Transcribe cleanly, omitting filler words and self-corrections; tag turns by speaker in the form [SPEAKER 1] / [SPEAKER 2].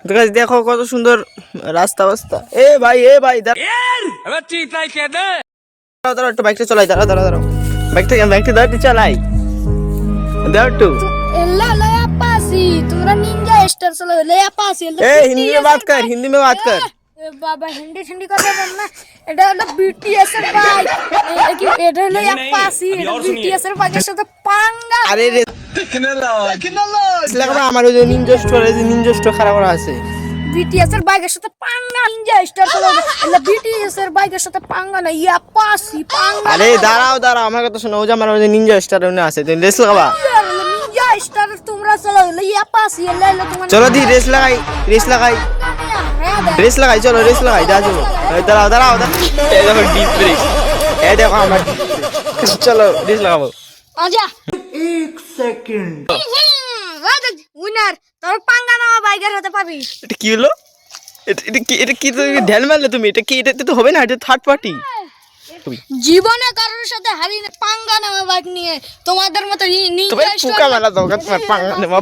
[SPEAKER 1] তো গাইস দেখো কত সুন্দর রাস্তা বাস্তা। এ ভাই দাঁড়াও দাঁড়াও একটু বাইকটা চালাই, দাঁড়াও দাঁড়াও দাঁড়াও বাইকটা দাঁড়াও একটু চালাই, দাঁড়াও একটু।
[SPEAKER 2] ला ला पासी तुम्हारा निंजा स्टार चलो ले पासी
[SPEAKER 1] ए हिंदी में बात कर, हिंदी में बात कर।
[SPEAKER 2] बाबा हिंदी हिंदी কথা বল না। এটা হলো বিটিএস এর বাইক, এটা হলো পাসি, এটা বিটিএস এর বাইকের সাথে পাঙ্গা।
[SPEAKER 1] আরে রে লাগা আমার ওই যে নিনজা স্টোর খারাপ করা আছে।
[SPEAKER 2] বিটিএস এর বাইকের সাথে পাঙ্গা, নিনজা স্টার চলো এটা বিটিএস এর বাইকের সাথে পাঙ্গা না, ইয়া পাসি পাঙ্গা।
[SPEAKER 1] আরে দাঁড়াও দাঁড়াও আমার কথা শোনো, ওই যে আমার ওই যে নিনজা স্টার ওনে আছে, তুমি রেস লাগাবা।
[SPEAKER 2] নিনজা স্টার তোমরা চলো ইয়া পাসি এলা তোমার
[SPEAKER 1] চলো দি রেস লাগাই চলো রেস লাগাই যা চলো। দাঁড়াও দাঁড়াও এই দেখো ডিপ ব্রেক, এই দেখো আমার চলো রেস লাগাবো।
[SPEAKER 2] আজা 1 সেকেন্ড উইনার তোর পাঙ্গা না বাইকের হাতে পাবি।
[SPEAKER 1] এটা কি হলো? এটা কি তুমি ঢেল মারলে তুমি? এটা কি? এটা তো হবে না, এটা থার্ড পার্টি।
[SPEAKER 2] জীবনে কারোর সাথে হারি না পাঙ্গা নেওয়া বাইক নিয়ে, তোমাদের মতো
[SPEAKER 1] তুমি
[SPEAKER 2] নিনজা
[SPEAKER 1] পোকা মারা দাও তোমার পাঙ্গা নেওয়া।